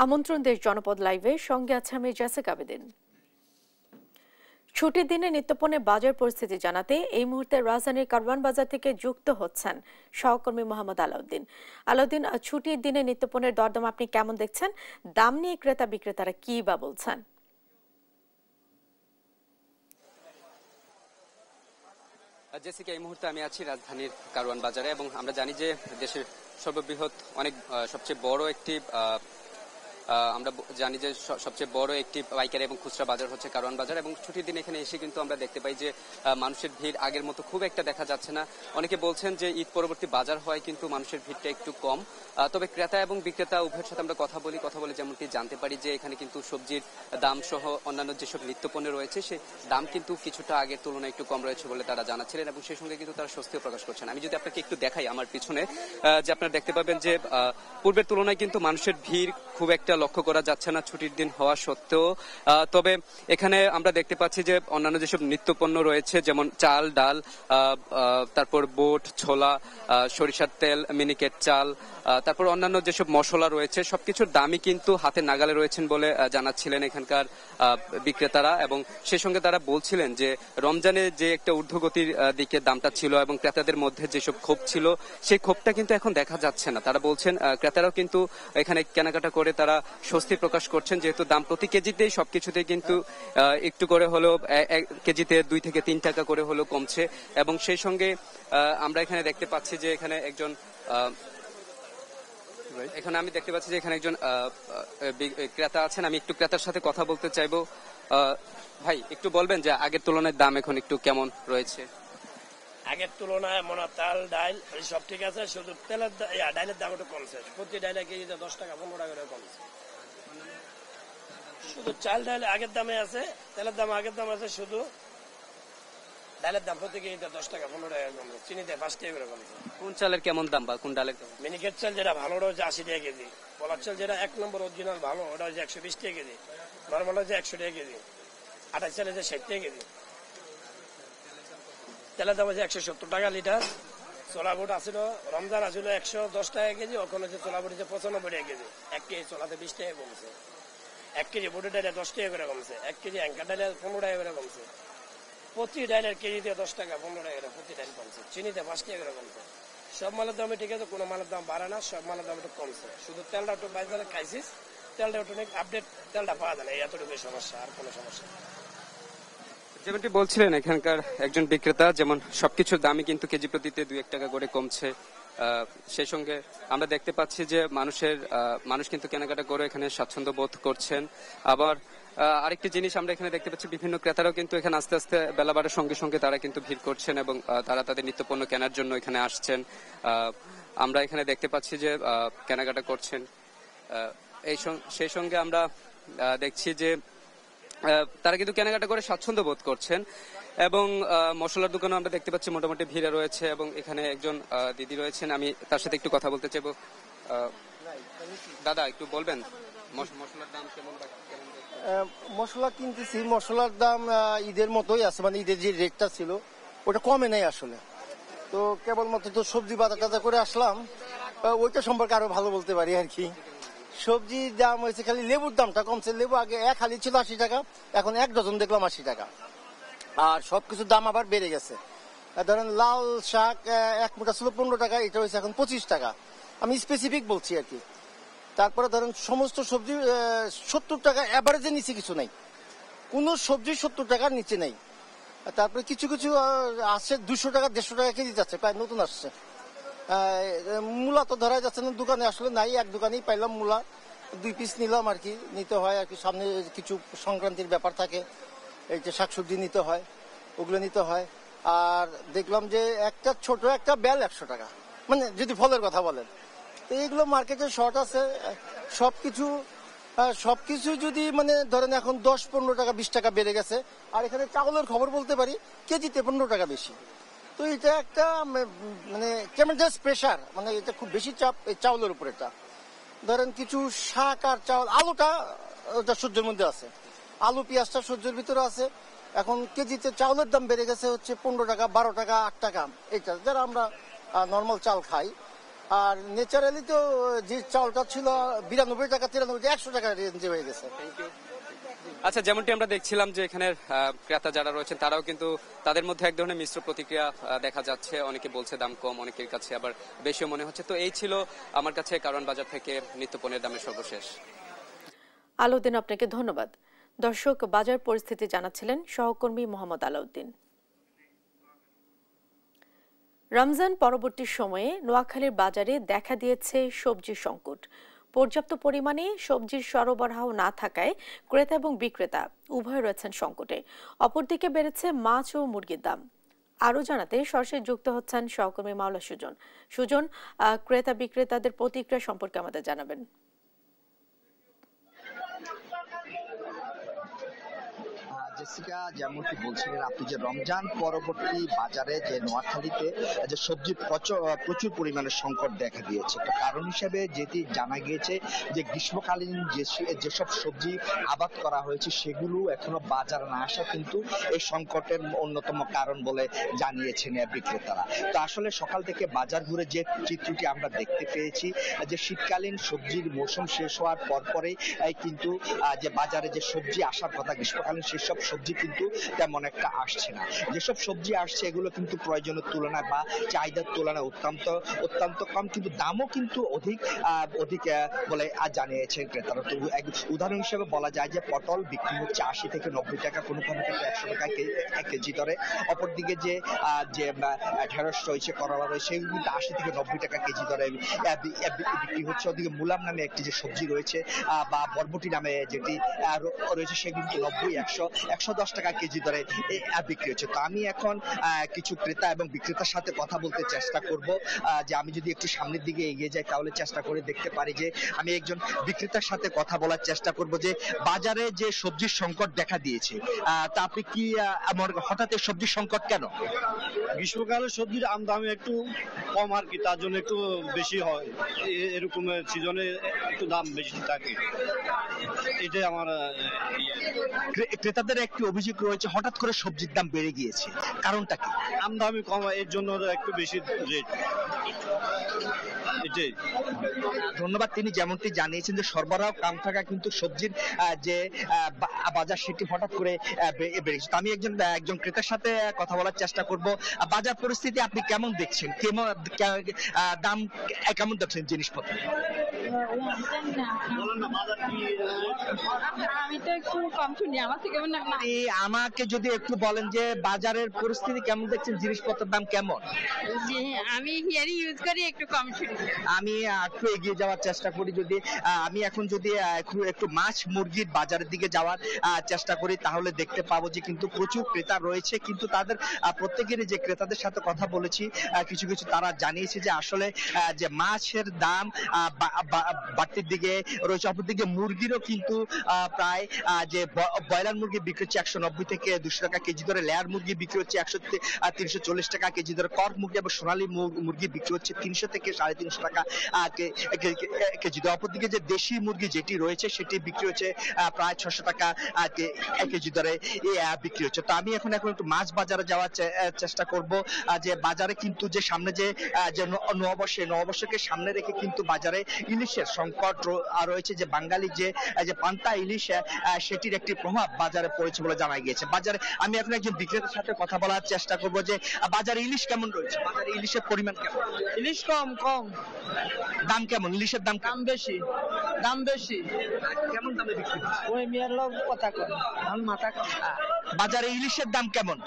আমন্ত্রণ দেশ জনপদ লাইভে, সঙ্গে আছে আমি জেসিকা আবেদিন। ছুটির দিনে নিত্যপণ্যের বাজার পরিস্থিতি জানাতে এই মুহূর্তে রাজধানীর কারওয়ান বাজার থেকে যুক্ত হচ্ছেন সহকর্মী মোহাম্মদ আলাউদ্দিন। আলাউদ্দিন, ছুটির দিনে নিত্যপণ্যের দরদাম আপনি কেমন দেখছেন? দাম নিয়ে ক্রেতা বিক্রেতারা কি বা বলছেন? জেসিকা, এই মুহূর্তে আমি আছি রাজধানীর কারওয়ান বাজারে এবং আমরা জানি যে দেশের সর্ববৃহৎ সবচেয়ে বড় একটি আমরা জানি যে সবচেয়ে বড় একটি পাইকারি এবং খুচরা বাজার হচ্ছে কারওয়ান বাজার, এবং ছুটির দিন এখানে এসে কিন্তু আমরা দেখতে পাই যে মানুষের ভিড় আগের মতো খুব একটা দেখা যাচ্ছে না। অনেকে বলছেন যে ঈদ পরবর্তী বাজার হয় কিন্তু মানুষের ভিড়টা একটু কম। তবে ক্রেতা এবং বিক্রেতা উভয়ের সাথে আমরা কথা বলে যেমনটি জানতে পারি যে এখানে কিন্তু সবজির দাম সহ অন্যান্য যেসব নিত্যপণ্য রয়েছে সেই দাম কিন্তু কিছুটা আগের তুলনায় একটু কম রয়েছে বলে তারা জানাচ্ছিলেন, এবং সেই সঙ্গে কিন্তু তারা স্বস্তিও প্রকাশ করছেন। আমি যদি আপনাকে একটু দেখাই আমার পিছনে, যে আপনারা দেখতে পাবেন যে পূর্বের তুলনায় কিন্তু মানুষের ভিড় খুব একটা লক্ষ্য করা যাচ্ছে না ছুটির দিন হওয়া সত্ত্বেও। তবে এখানে আমরা দেখতে পাচ্ছি যে অন্যান্য যেসব নিত্যপণ্য রয়েছে যেমন চাল, ডাল, তারপর বুট, ছোলা, সরিষার তেল, মিনিকেট চাল, তারপর অন্যান্য যেসব মশলা রয়েছে সবকিছুর দামই কিন্তু হাতে নাগালে রয়েছেন বলে জানাচ্ছিলেন এখানকার বিক্রেতারা, এবং সেই সঙ্গে তারা বলছিলেন যে রমজানে যে একটা ঊর্ধ্বগতির দিকে দামটা ছিল এবং ক্রেতাদের মধ্যে যেসব ক্ষোভ ছিল সেই ক্ষোভটা কিন্তু এখন দেখা যাচ্ছে না। তারা বলছেন ক্রেতারাও কিন্তু এখানে কেনাকাটা করে তারা স্বস্তি প্রকাশ করছেন, যেহেতু দাম প্রতি কেজিতেই সবকিছুতে কিন্তু একটু করে হলেও কেজিতে 2 থেকে 3 টাকা করে হলেও কমছে। এবং সেই সঙ্গে আমরা এখানে দেখতে পাচ্ছি যে এখানে একজন আমি দেখতে পাচ্ছি যে এখানে একজন ক্রেতা আছেন। আমি একটু ক্রেতার সাথে কথা বলতে চাইবো। ভাই, একটু বলবেন যে আগের তুলনায় দাম এখন একটু কেমন রয়েছে? আগের তুলনায় চাল, ডাল সব ঠিক আছে, শুধু ডাইলের দাম একটু কমছে। প্রতি ডাইলে কেজিতে 10 টাকা 15 টাকা করে কমছে। শুধু চাল ডাল আগের দামে আছে, তেলের দাম আগের দাম আছে, শুধু ডালের দাম প্রতি কেজিতে 10 টাকা 15 টাকা কমছে। চিনিতে 5 টাকা করে কমছে। কোন চালের কেমন দাম বা কোন ডালের কেমন? মিনিকেট চাল যেটা ভালো ওটা হচ্ছে 80 টাকা কেজি। পলার চাল যেটা 1 নম্বর অরিজিনাল ভালো ওটা হচ্ছে 120 টাকা কেজি। নর্মাল হচ্ছে 100 টাকা কেজি। আটা চাল হচ্ছে 60 টাকা কেজি। তেলের দাম হচ্ছে 170 টাকা লিটার। ছোলা বুট আসছিল, রমজান আসছিল 110 টাকা কেজি, ওখানে হচ্ছে ছোলা বুট হচ্ছে 95 টাকা কেজি। 1 কেজি ছোলাতে 20 টাকা কমছে। 1 কেজি বুটের ডালে 10 টাকা করে কমছে। 1 কেজি অ্যাঙ্কার ডালে 15 টাকা করে কমছে। প্রতি ডাইলের কেজিতে 10 টাকা 15 টাকা করে প্রতি ডাইল কমছে। চিনিতে 5 টাকা করে কমছে। সব মালের দামে ঠিক আছে, কোনো মালের দাম বাড়ে না, সব মালের দাম একটু কমছে। শুধু তেলটা একটু বাজারে খাইছিস, তেলটা একটু আপডেট তেলটা পাওয়া যায় না, এতটুকুই সমস্যা, আর কোনো সমস্যা। যেমনটি বলছিলেন এখানকার একজন বিক্রেতা, যেমন সবকিছুর দামই কিন্তু কেজি প্রতিতে 2-1 টাকা করে কমছে। সেই সঙ্গে আমরা দেখতে পাচ্ছি যে মানুষ কিন্তু কেনাকাটা করে এখানে স্বাচ্ছন্দ্য বোধ করছেন। আবার আরেকটি জিনিস আমরা এখানে দেখতে পাচ্ছি, বিভিন্ন ক্রেতারাও কিন্তু এখানে আস্তে আস্তে বেলা বাড়ার সঙ্গে সঙ্গে তারা কিন্তু ভিড় করছেন এবং তারা তাদের নিত্যপণ্য কেনার জন্য এখানে আসছেন। আমরা এখানে দেখতে পাচ্ছি যে কেনাকাটা করছেন। সেই সঙ্গে আমরা দেখছি যে তারা কিন্তু কেনাকাটা করে স্বাচ্ছন্দ্য বোধ করছেন, এবং মশলার দোকানে আমরা দেখতে পাচ্ছি মোটামুটি ভিড়ে রয়েছে, এবং এখানে একজন দিদি রয়েছেন, আমি তার সাথে একটু কথা বলতে চাইবো। দাদা, একটু বলবেন মশলার দাম কেমন? মশলা কিনতেছি, মশলার দাম ঈদের মতোই আছে, মানে ঈদের যে রেটটা ছিল ওটা কমে নাই আসলে। তো কেবলমাত্র তো সবজি বাজার করে আসলাম, ওইটা সম্পর্কে আরো ভালো বলতে পারি আর কি। সবজির দাম হয়েছে, খালি লেবুর দামটা কমছে। লেবু আগে 1 হালি ছিল 80 টাকা, এখন 1 ডজন দেখলাম 80 টাকা। আর সবকিছুর দাম আবার বেড়ে গেছে। ধরেন লাল শাক 1 মুঠা ছিল 15 টাকা, এটা হয়েছে এখন 25 টাকা। আমি স্পেসিফিক বলছি আর কি। তারপরে ধরেন সমস্ত সবজি 70 টাকা অ্যাভারেজের নিচে কিছু নাই, কোনো সবজি 70 টাকার নিচে নেই। তারপরে কিছু কিছু আসছে 200 টাকা 150 টাকা কেজি যাচ্ছে, প্রায় নতুন আসছে। মূলা তো ধরা যাচ্ছে না, দোকানে আসলে নাই, এক দোকানেই পাইলাম মূলা, 2 পিস নিলাম আর কি। নিতে হয় আর কি, সামনে কিছু সংক্রান্তির ব্যাপার থাকে, এই যে শাকসবজি নিতে হয়, ওগুলো নিতে হয়। আর দেখলাম যে একটা ছোট একটা বেল 100 টাকা, মানে যদি ফলের কথা বলেন। তো এইগুলো মার্কেটে শর্ট আছে। সবকিছু যদি মানে ধরেন এখন 10-15 টাকা 20 টাকা বেড়ে গেছে। আর এখানে চাউলের খবর বলতে পারি, কেজিতে 15 টাকা বেশি। তো এটা একটা মানে ট্রেমেন্ডাস প্রেশার, মানে এটা খুব বেশি চাপ এই চাউলের উপর। এটা ধরেন কিছু শাক আর চাউল, আলুটা ওটা সহ্যের মধ্যে আছে, আলু পেঁয়াজটা সহ্যের ভিতরে আছে। এখন কেজিতে চাউলের দাম বেড়ে গেছে হচ্ছে 15 টাকা 12 টাকা 8 টাকা, এটা যারা আমরা নর্মাল চাল খাই। আর ন্যাচারালি তো যে চালটা ছিল 92 টাকা 93 100 টাকা রেঞ্জে হয়ে গেছে। আচ্ছা, যেমনটি আমরা দেখছিলাম যে এখানের ক্রেতা যারা রয়েছেন তারাও কিন্তু তাদের মধ্যে এক ধরনের মিশ্র প্রতিক্রিয়া দেখা যাচ্ছে। অনেকে বলছে দাম কম, অনেকের কাছে আবার বেশিও মনে হচ্ছে। তো এই ছিল আমার কাছে কারওয়ান বাজার থেকে নিত্যপণ্যের দামের সর্বশেষ। আলাউদ্দিন, আপনাকে ধন্যবাদ। দর্শক, বাজার পরিস্থিতি জানাচ্ছিলেন সহকর্মী মোহাম্মদ আলাউদ্দিন। রমজান পরবর্তী সময়ে নোয়াখালীর বাজারে দেখা দিয়েছে সবজি সংকট। পর্যাপ্ত পরিমাণে সবজির সরবরাহ না থাকায় ক্রেতা এবং বিক্রেতা উভয় রয়েছেন সংকটে। অপরদিকে বেড়েছে মাছ ও মুরগির দাম। আরও জানাতে সরাসরি যুক্ত হচ্ছেন সহকর্মী মাওলা সুজন। সুজন, ক্রেতা বিক্রেতাদের প্রতিক্রিয়া সম্পর্কে আমাদের জানাবেন। জেসিকা, যেমনটি বলছিলেন আপনি যে রমজান পরবর্তী বাজারে যে নোয়াখালীতে যে সবজির প্রচুর পরিমাণে সংকট দেখা দিয়েছে। তো কারণ হিসেবে যেটি জানা গিয়েছে যে গ্রীষ্মকালীন যেসব সবজি আবাদ করা হয়েছে সেগুলো এখনো বাজারে না আসা কিন্তু এই সংকটের অন্যতম কারণ বলে জানিয়েছেন বিক্রেতারা। তো আসলে সকাল থেকে বাজার ঘুরে যে চিত্রটি আমরা দেখতে পেয়েছি যে শীতকালীন সবজির মৌসুম শেষ হওয়ার পরপরেই কিন্তু যে বাজারে যে সবজি আসার কথা গ্রীষ্মকালীন সেসব সবজি কিন্তু তেমন একটা আসছে না। যেসব সবজি আসছে এগুলো কিন্তু প্রয়োজনের তুলনায় বা চাহিদার তুলনায় অত্যন্ত কম, কিন্তু দামও কিন্তু অধিক বলে জানিয়েছেন ক্রেতারা। তো উদাহরণ হিসেবে বলা যায় যে পটল বিক্রি হচ্ছে 80 থেকে 90 টাকা, কোনো কোনো ক্ষেত্রে 100 টাকা কেজি দরে। অপরদিকে যে ঢেঁড়স রয়েছে, করলা রয়েছে, সেগুলো কিন্তু 80 থেকে 90 টাকা কেজি দরে বিক্রি হচ্ছে। ওদিকে মুলাম নামে একটি যে সবজি রয়েছে বা বরবটি নামে যেটি রয়েছে সেগুলো কিন্তু 90, 100, 110 টাকা কেজি দরে বিক্রি হচ্ছে। তো আমি এখন কিছু ক্রেতা এবং বিক্রেতার সাথে কথা বলতে চেষ্টা করব। যে আমি যদি একটু সামনের দিকে এগিয়ে যাই তাহলে চেষ্টা করে দেখতে পারি যে আমি একজন বিক্রেতার সাথে কথা বলার চেষ্টা করব যে বাজারে যে সবজির সংকট দেখা দিয়েছে তা আপনি কি হঠাৎ এই সবজির সংকট কেন? গ্রীষ্মকালে সবজির আমদানি একটু কম আর কি, তার জন্য একটু বেশি হয়। এরকম সিজনে একটু দাম বেশি থাকে, এটাই আমার। ক্রেতাদের একটি অভিযোগ রয়েছে হঠাৎ করে সবজির দাম বেড়ে গিয়েছে, কারণটা কি? আমদানি কম, এর জন্য একটু বেশি রেট। এটাই। ধন্যবাদ। তিনি যেমনটি জানিয়েছেন যে সরবরাহ কম থাকা কিন্তু সবজির যে বাজার সেটি হঠাৎ করে বেড়েছে। আমি একজন ক্রেতার সাথে কথা বলার চেষ্টা করব। বাজার পরিস্থিতি আপনি কেমন দেখছেন? দাম কেমন দেখছেন জিনিসপত্র? আমি তো একটু কম শুনি, আমার থেকে আমাকে যদি একটু বলেন যে বাজারের পরিস্থিতি কেমন দেখছেন, জিনিসপত্রের দাম কেমন? আমি হিয়ারিং ইউজ করি, একটু কম শুনি। আমি একটু এগিয়ে যাওয়ার চেষ্টা করি। যদি আমি এখন যদি একটু মাছ মুরগির বাজারের দিকে যাওয়ার চেষ্টা করি তাহলে দেখতে পাবো যে কিন্তু প্রচুর ক্রেতা রয়েছে, কিন্তু তাদের প্রত্যেকেরই যে ক্রেতাদের সাথে কথা বলেছি কিছু কিছু তারা জানিয়েছে যে আসলে যে মাছের দাম বাড়তির দিকে রয়েছে। অপরদিকে মুরগিরও কিন্তু প্রায় যে ব্রয়লার মুরগি বিক্রি হচ্ছে 190 থেকে 200 টাকা কেজি দরে, লেয়ার মুরগি বিক্রি হচ্ছে 340 টাকা কেজি দরে, কক মুরগি এবং সোনালী মুরগি বিক্রি হচ্ছে 300 থেকে 350 টাকা কেজি দরে। অপরদিকে যে দেশি মুরগি যেটি রয়েছে সেটি বিক্রি হচ্ছে প্রায় 600 টাকা কেজি দরে বিক্রি হচ্ছে। তো আমি এখন একটু মাছ বাজারে যাওয়ার চেষ্টা করব। যে বাজারে কিন্তু যে সামনে যে নববর্ষকে সামনে রেখে কিন্তু বাজারে ইলিশের সংকট রয়েছে। যে বাঙালি যে পান্তা ইলিশ সেটির একটি প্রভাব বাজারে পড়েছে বলে জানা গিয়েছে। বাজারে আমি এখন একজন বিক্রেতার সাথে কথা বলার চেষ্টা করব যে বাজারে ইলিশ কেমন রয়েছে, বাজারে ইলিশের পরিমাণ কেমন? ইলিশ কম। দাম কেমন? ইলিশের দাম বেশি। কেমন দামে বিক্রি হচ্ছে? ওই মেয়ের লোক কথা কয়, আমি মাথা বাজারে ইলিশের দাম কেমন?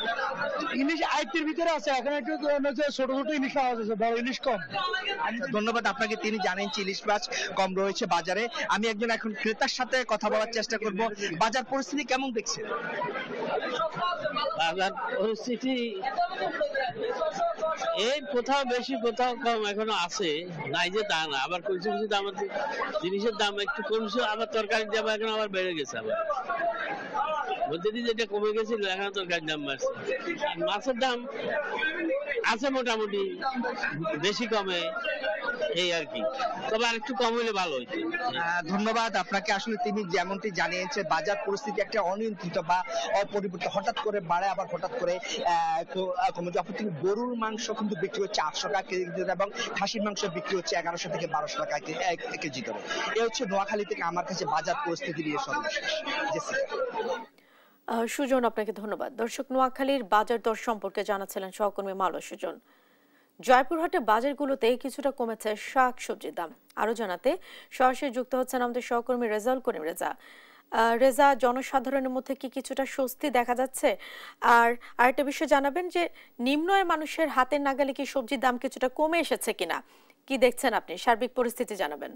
ইলিশ আয়ত্তের ভিতরে আছে, এখন একটু ছোট ছোট ইলিশ পাওয়া যাচ্ছে, বড় ইলিশ কম। ধন্যবাদ আপনাকে। তিনি জানেন ইলিশ মাছ কম রয়েছে বাজারে। আমি একজন এখন ক্রেতার সাথে কথা বলার চেষ্টা করব। বাজার পরিস্থিতি কেমন দেখছেন? বাজার পরিস্থিতি এই কোথাও বেশি কোথাও কম এখনো আছে, নাই যে তা না। আবার কিছু কিছু দাম জিনিসের দাম একটু কমছে, আবার তরকারির দাম এখন আবার বেড়ে গেছে। আবার বলতে দিন যেটা কমে গেছিল এখন তরকারির দাম বাড়ছে। মাছের দাম আছে মোটামুটি, বেশি কমে এই আর কি, তবে আর একটু কম হলে ভালো হইতো। ধন্যবাদ আপনাকে। আসলে তিনি যেমনটি জানিয়েছে বাজার পরিস্থিতি একটা অনিয়ন্ত্রিত বা অপরিবর্তিত, হঠাৎ করে বাড়ে আবার হঠাৎ করে কমে যায়। অপরদিকে গরুর মাংস কিন্তু বিক্রি হচ্ছে 800 টাকা কেজি এবং খাসির মাংস বিক্রি হচ্ছে 1100 থেকে 1200 টাকা কেজি করে। এ হচ্ছে নোয়াখালী থেকে আমার কাছে বাজার পরিস্থিতি নিয়ে সর্বশেষ। সুজন, আপনাকে ধন্যবাদ। দর্শক, নোয়াখালীর বাজার দর সম্পর্কে জানাচ্ছিলেন সহকর্মী মালয় সুজন। জয়পুরহাটে বাজারগুলোতে কিছুটা কমেছে শাক সবজির দাম। আরো জানাতে সরাসরি যুক্ত হচ্ছেন আমাদের সহকর্মী রেজাউল করিম রেজা। রেজা, জনসাধারণের মধ্যে কি কিছুটা স্বস্তি দেখা যাচ্ছে? আর আরেকটা বিষয় জানাবেন যে নিম্ন আয়ের মানুষের হাতের নাগালে কি সবজির দাম কিছুটা কমে এসেছে কিনা, কি দেখছেন আপনি? সার্বিক পরিস্থিতি জানাবেন।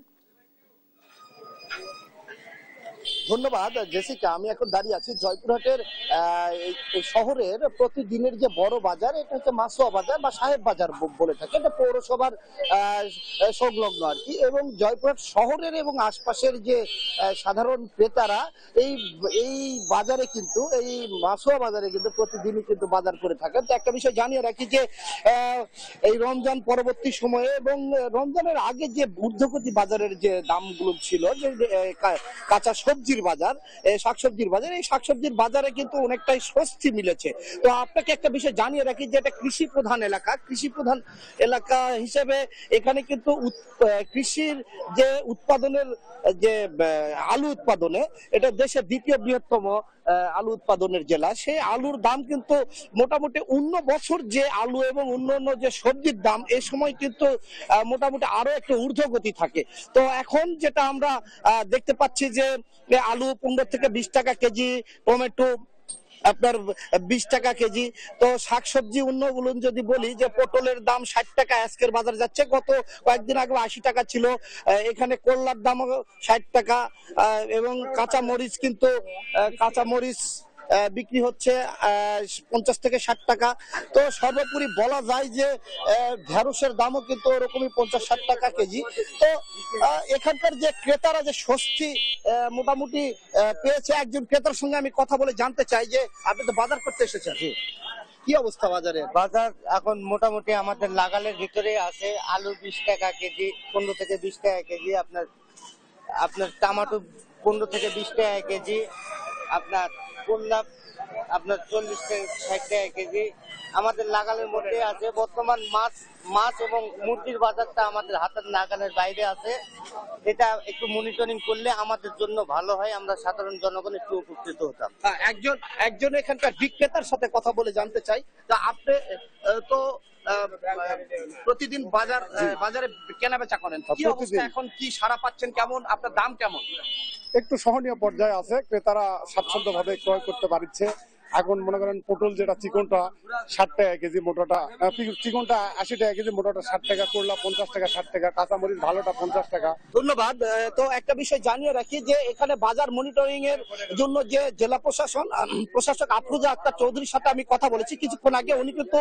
ধন্যবাদ জেসিকা। আমি এখন দাঁড়িয়ে আছি জয়পুরহাটের এই শহরের প্রতিদিনের যে বড় বাজার, এটা হচ্ছে মাসুয়া বাজার বা সাহেব বাজার বলে থাকে, এটা পৌরসভার সংলগ্ন আর কি। এবং জয়পুরহাট শহরের এবং আশপাশের যে সাধারণ ক্রেতারা এই বাজারে কিন্তু, এই মাসুয়া বাজারে কিন্তু প্রতিদিনই কিন্তু বাজার করে থাকেন। তো একটা বিষয় জানিয়ে রাখি যে এই রমজান পরবর্তী সময়ে এবং রমজানের আগে যে ঊর্ধ্বগতি বাজারের যে দামগুলো ছিল, যে কাঁচা সবজির বাজার, শাকসবজির বাজার, এই শাকসবজির বাজারে কিন্তু অনেকটাই স্বস্তি মিলেছে। তো আপনাকে একটা বিষয় জানিয়ে রাখি যে এটা কৃষি প্রধান এলাকা। কৃষি প্রধান এলাকা হিসেবে এখানে কিন্তু কৃষির যে উৎপাদনের যে আলু উৎপাদনে, এটা দেশের দ্বিতীয় বৃহত্তম আলু উৎপাদনের জেলা। সেই আলুর দাম কিন্তু মোটামুটি অন্য বছর যে আলু এবং অন্যান্য যে সবজির দাম, এই সময় কিন্তু মোটামুটি আরো একটু ঊর্ধ্বগতি থাকে। তো এখন যেটা আমরা দেখতে পাচ্ছি যে আলু 15 থেকে 20 টাকা কেজি, টমেটো আপনার 20 টাকা কেজি। তো শাকসবজি অন্যগুলো যদি বলি, যে পটলের দাম 60 টাকা আজকের বাজার যাচ্ছে, গত কয়েকদিন আগে 80 টাকা ছিল। এখানে করলার দাম 60 টাকা এবং কাঁচা মরিচ কিন্তু বিক্রি হচ্ছে 50 থেকে 60 টাকা। তো সর্বোপরি বলা যায় যে ঢেঁড়সের দামও কিন্তু ওরকমই 50-60 টাকা কেজি। তো এখানকার যে ক্রেতারা যে স্বস্তি মোটামুটি পেয়েছে, একজন ক্রেতার সঙ্গে আমি কথা বলে জানতে চাই যে আপনি তো বাজার করতে এসেছেন, কি অবস্থা বাজারে? বাজার এখন মোটামুটি আমাদের লাগালের ভিতরে আছে। আলু 20 টাকা কেজি, 15 থেকে 20 টাকা কেজি। আপনার টমেটো 15 থেকে 20 টাকা কেজি। আপনার করলা আপনার 40 থেকে 60 টাকা কেজি। আমাদের লাগালের মধ্যে আছে। বর্তমান মাছ এবং মুরগির বাজারটা আমাদের হাতের নাগালের বাইরে আছে। এটা একটু মনিটরিং করলে আমাদের জন্য ভালো হয়, আমরা সাধারণ জনগণ একটু উপকৃত হতাম। একজন এখানকার বিক্রেতার সাথে কথা বলে জানতে চাই। তা আপনি তো প্রতিদিন বাজারে কেনা বেচা করেন, কি অবস্থা এখন, কি সাড়া পাচ্ছেন, কেমন আপনার দাম কেমন? একটু সহনীয় পর্যায়ে আছে, ক্রেতারা স্বাচ্ছন্দ্য ভাবে ক্রয় করতে পারছে। এখন মনে করেন পটল যেটা চিকনটা 60 টাকা কেজি, মোটাটা চিকনটা 80 টাকা কেজি, মোটাটা 60 টাকা, করলা 50 টাকা 60 টাকা, কাঁচামরিচ ভালোটা 50 টাকা। ধন্যবাদ। তো একটা বিষয় জানিয়ে রাখি যে এখানে বাজার মনিটরিং এর জন্য যে জেলা প্রশাসক আফরোজা আক্তার চৌধুরীর সাথে আমি কথা বলেছি কিছুক্ষণ আগে। উনি কিন্তু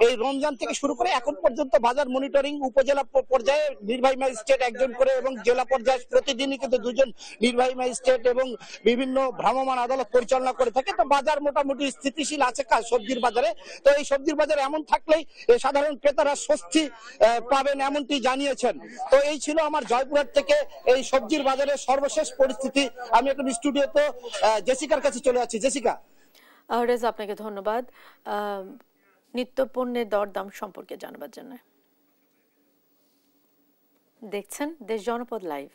এই রমজান থেকে শুরু করে এখন পর্যন্ত বাজার মনিটরিং উপজেলা পর্যায়ে নির্বাহী ম্যাজিস্ট্রেট একজন করে এবং জেলা পর্যায়ে প্রতিদিনই কিন্তু 2 জন নির্বাহী ম্যাজিস্ট্রেট এবং বিভিন্ন ভ্রাম্যমাণ আদালত পরিচালনা করে থাকে। তো বাজার মোটামুটি স্থিতিশীল আছে সবজির বাজারে। তো এই সবজির বাজারে এমন থাকলেই সাধারণ ক্রেতারা স্বস্তি পাবেন, এমনটি জানিয়েছেন। তো এই ছিল আমার জয়পুরহাট থেকে এই সবজির বাজারের সর্বশেষ পরিস্থিতি। আমি এখন স্টুডিওতে জেসিকার কাছে চলে যাচ্ছি। জেসিকা। রেজা, আপনাকে ধন্যবাদ নিত্য পণ্যের দরদাম সম্পর্কে জানাবার জন্য। দেখছেন দেশ জনপদ লাইভ।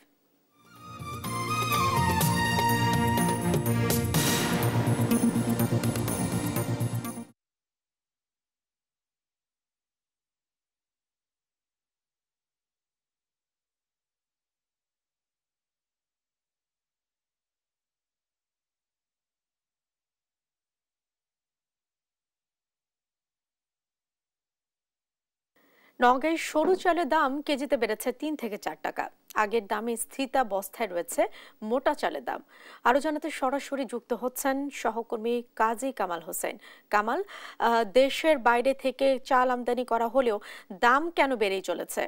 নওগাঁয় সরু চালের দাম কেজিতে বেড়েছে 3 থেকে 4 টাকা। আগের দামে স্থিতাবস্থায় রয়েছে মোটা চালের দাম। আরো জানাতে সরাসরি যুক্ত হচ্ছেন সহকর্মী কাজী কামাল হোসেন। কামাল, দেশের বাইরে থেকে চাল আমদানি করা হলেও দাম কেন বেড়েই চলেছে?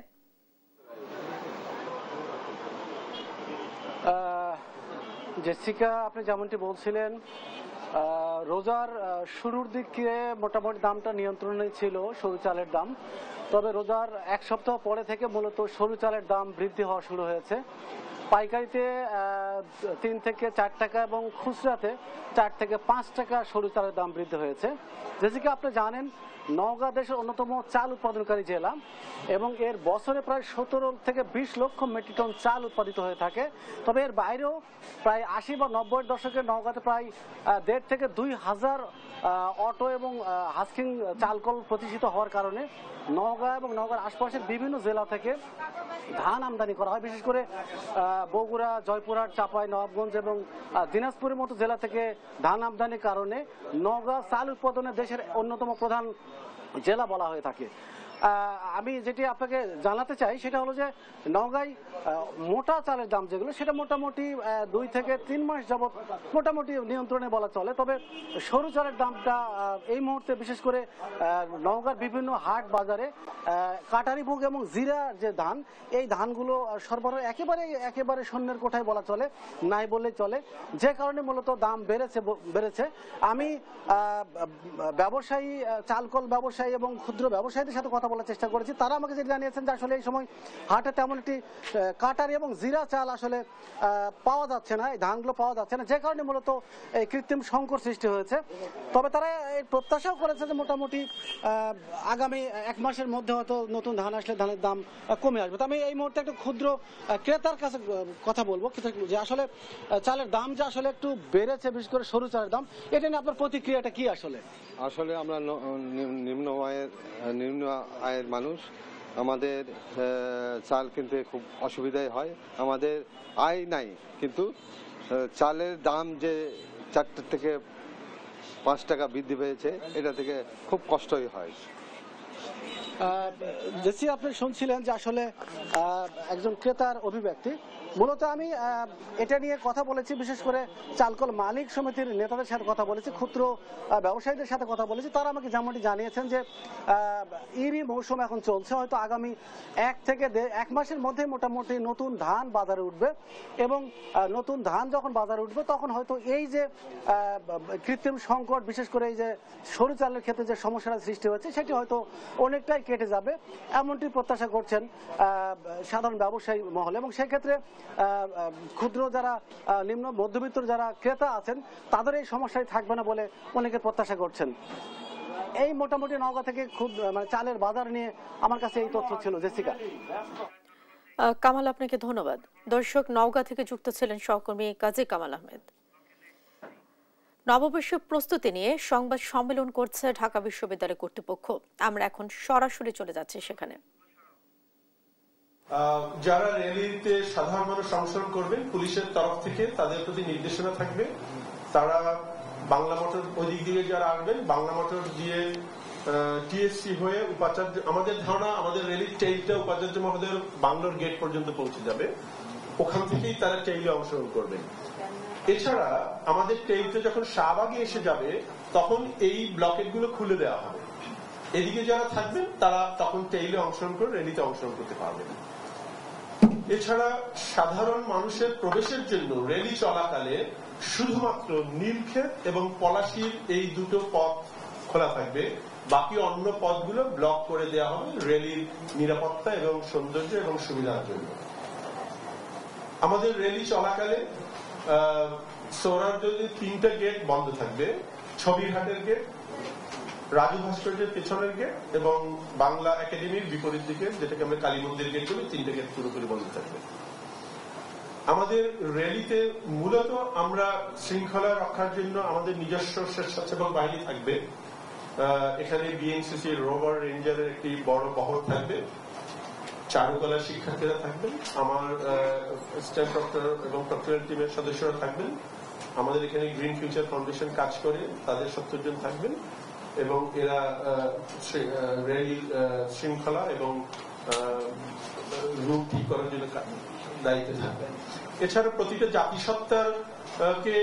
জেসিকা, আপনি যেমনটি বলছিলেন, রোজার শুরুর দিকে মোটামুটি দামটা নিয়ন্ত্রণে ছিল সরু চালের দাম। তবে রোজার এক সপ্তাহ পরে থেকে মূলত সরু চালের দাম বৃদ্ধি হওয়া শুরু হয়েছে। পাইকারিতে 3 থেকে 4 টাকা এবং খুচরাতে 4 থেকে 5 টাকা সরু চালের দাম বৃদ্ধি হয়েছে। যেদিকে আপনি জানেন নওগাঁ দেশের অন্যতম চাল উৎপাদনকারী জেলা এবং এর বছরে প্রায় 17 থেকে 20 লক্ষ মেট্রিক টন চাল উৎপাদিত হয়ে থাকে। তবে এর বাইরেও প্রায় 80 বা 90-এর দশকে নওগাঁতে প্রায় 1.5 থেকে 2 হাজার অটো এবং হাস্কিং চালকল প্রতিষ্ঠিত হওয়ার কারণে নওগাঁ এবং নওগাঁর আশপাশের বিভিন্ন জেলা থেকে ধান আমদানি করা হয়। বিশেষ করে বগুড়া, জয়পুরহাট, চাঁপাই, নবাবগঞ্জ এবং দিনাজপুরের মতো জেলা থেকে ধান আমদানির কারণে নওগাঁ চাল উৎপাদনে দেশের অন্যতম প্রধান জেলা বলা হয়ে থাকে। আমি যেটি আপনাকে জানাতে চাই সেটা হলো যে নওগাঁয় মোটা চালের দাম যেগুলো সেটা মোটামুটি 2 থেকে 3 মাস যাবৎ মোটামুটি নিয়ন্ত্রণে বলা চলে। তবে সরু চালের দামটা এই মুহূর্তে বিশেষ করে নওগাঁর বিভিন্ন হাট বাজারে কাটারিভোগ এবং জিরা যে ধান, এই ধানগুলো সরবরাহ একেবারে শূন্যের কোঠায় বলা চলে, নাই বললেই চলে, যে কারণে মূলত দাম বেড়েছে। আমি ব্যবসায়ী, চালকল ব্যবসায়ী এবং ক্ষুদ্র ব্যবসায়ীদের সাথে কথা বলার চেষ্টা করেছি। তারা আমাকে যেটা জানিয়েছেন যে আসলে এই সময় হাটে তেমন একটি কাটারি এবং জিরা চাল আসলে পাওয়া যাচ্ছে না, এই ধানগুলো পাওয়া যাচ্ছে না, যে কারণে মূলত এই কৃত্রিম সংকট সৃষ্টি হয়েছে। তবে তারা এই প্রত্যাশাও করেছে যে মোটামুটি আগামী 1 মাসের মধ্যে হয়তো নতুন ধান আসলে ধানের দাম কমে আসবে। তো আমি এই মুহূর্তে একটা ক্ষুদ্র ক্রেতার কাছে কথা বলবো যে আসলে চালের দাম যে আসলে একটু বেড়েছে, বিশেষ করে সরু চালের দাম, এটা নিয়ে আপনার প্রতিক্রিয়াটা কি? আসলে আমরা নিম্ন আয়ের মানুষ, আমাদের চাল কিনতে খুব অসুবিধাই হয়, আমাদের আয় নাই, কিন্তু চালের দাম যে 4 থেকে 5 টাকা বৃদ্ধি পেয়েছে এটা থেকে খুব কষ্টই হয়। জেসি, আপনি শুনছিলেন যে আসলে একজন ক্রেতার অভিব্যক্তি। মূলত আমি এটা নিয়ে কথা বলেছি, বিশেষ করে চালকল মালিক সমিতির নেতাদের সাথে কথা বলেছি, ক্ষুদ্র ব্যবসায়ীদের সাথে কথা বলেছি। তারা আমাকে যেমনটি জানিয়েছেন যে ইরি মৌসুম এখন চলছে, হয়তো আগামী 1 থেকে 1 মাসের মধ্যে মোটামুটি নতুন ধান বাজারে উঠবে এবং নতুন ধান যখন বাজারে উঠবে তখন হয়তো এই যে কৃত্রিম সংকট, বিশেষ করে এই যে সরু চালের ক্ষেত্রে যে সমস্যার সৃষ্টি হয়েছে সেটি হয়তো অনেকটাই কেটে যাবে, এমনটি প্রত্যাশা করছেন সাধারণ ব্যবসায়ী মহল। এবং সেক্ষেত্রে ক্ষুদ্র যারা নিম্ন মধ্যবিত্ত যারা ক্রেতা আছেন তাদের এই সমস্যায় থাকবে না বলে অনেকে প্রত্যাশা করছেন। এই মোটামুটি নওগাঁ থেকে মানে চালের বাজার নিয়ে আমার কাছে এই তথ্য ছিল। জেসিকা। কামাল, আপনাকে ধন্যবাদ। দর্শক, নওগাঁ থেকে যুক্ত ছিলেন সহকর্মী কাজী কামাল আহমেদ। নববর্ষ প্রস্তুতি নিয়ে সংবাদ সম্মেলন করছে ঢাকা বিশ্ববিদ্যালয় কর্তৃপক্ষ। আমরা এখন সরাসরি চলে যাচ্ছি সেখানে। যারা র্যালিতে সাধারণ মানুষ অংশগ্রহণ করবেন, পুলিশের তরফ থেকে তাদের প্রতি নির্দেশনা থাকবে, তারা বাংলা মোটর ওই দিক দিয়ে যারা আসবেন বাংলা মোটর দিয়ে টিএসসি হয়ে উপাচার্য, আমাদের ধারণা আমাদের র্যালির টেইলটা উপাচার্য মহোদয়ের বাংলোর গেট পর্যন্ত পৌঁছে যাবে, ওখান থেকেই তারা টেইলে অংশগ্রহণ করবেন। এছাড়া আমাদের টেইলটা যখন শাহবাগে এসে যাবে তখন এই ব্লকেট গুলো খুলে দেওয়া হবে, এদিকে যারা থাকবেন তারা তখন টেইলে অংশগ্রহণ করে র্যালিতে অংশগ্রহণ করতে পারবেন। এছাড়া সাধারণ মানুষের প্রবেশের জন্য র্যালি চলাকালে শুধুমাত্র নীলক্ষেত এবং পলাশীর এই দুটো পথ খোলা থাকবে, বাকি অন্য পথগুলো ব্লক করে দেওয়া হবে র্যালির নিরাপত্তা এবং সৌন্দর্য এবং সুবিধার জন্য। আমাদের র্যালি চলাকালে সৌরার্যের 3টা গেট বন্ধ থাকবে, ছবিরহাটের গেট, রাজু ভাস্কর্যের পেছনের গেট এবং বাংলা একাডেমির বিপরীত দিকে, যেটাকে আমরা কালী মন্দির গেট বলি, 3টে গেট পুরোপুরি বন্ধ থাকবে। আমাদের র্যালিতে মূলত আমরা শৃঙ্খলা রক্ষার জন্য আমাদের নিজস্ব স্বেচ্ছাসেবক বাহিনী থাকবে, এখানে বিএনসিসি রোভার রেঞ্জারের একটি বড় বহর থাকবে, চারুকলার শিক্ষার্থীরা থাকবেন, আমার স্টাফ ডক্টর এবং ডক্টরাল টিমের সদস্যরা থাকবেন, আমাদের এখানে গ্রিন ফিউচার ফাউন্ডেশন কাজ করে তাদের 70 জন থাকবেন এবং এরা র্যালির শৃঙ্খলা এবং রুট ঠিক করার জন্য দায়িত্বে থাকবেন। এছাড়া প্রতিটা জাতিসত্তার কে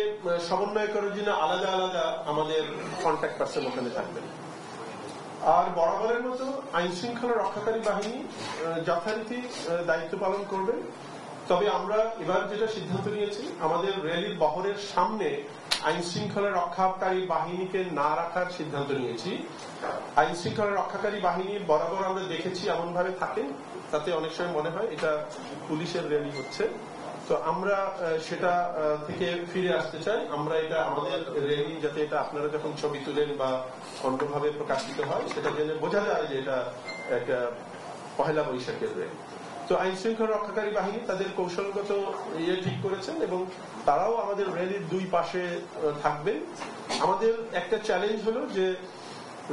সমন্বয় করার জন্য আলাদা আলাদা আমাদের কন্ট্যাক্ট পার্সন ওখানে থাকবেন। আর বরাবরের মতো আইন শৃঙ্খলা রক্ষাকারী বাহিনী যথারীতি দায়িত্ব পালন করবে। তবে আমরা এবার যেটা সিদ্ধান্ত নিয়েছি, আমাদের র্যালির বহরের সামনে আইন শৃঙ্খলা রক্ষাকারী বাহিনীকে না রাখার সিদ্ধান্ত নিয়েছি। আইন শৃঙ্খলা রক্ষাকারী বাহিনী বরাবর আমরা দেখেছি এমন ভাবে থাকেন, তাতে অনেক সময় মনে হয় এটা পুলিশের র্যালি হচ্ছে। তো আমরা সেটা থেকে ফিরে আসতে চাই। আমরা এটা আমাদের র্যালি, যাতে এটা আপনারা যখন ছবি তুলেন বা অন্যভাবে প্রকাশিত হয়, সেটা জেনে বোঝা যায় যে এটা একটা পহেলা বৈশাখের র্যালি। তো আইন শৃঙ্খলা রক্ষাকারী বাহিনী তাদের কৌশলগত ঠিক করেছেন এবং তারাও আমাদের র্যালির দুই পাশে থাকবেন। আমাদের একটা চ্যালেঞ্জ হলো যে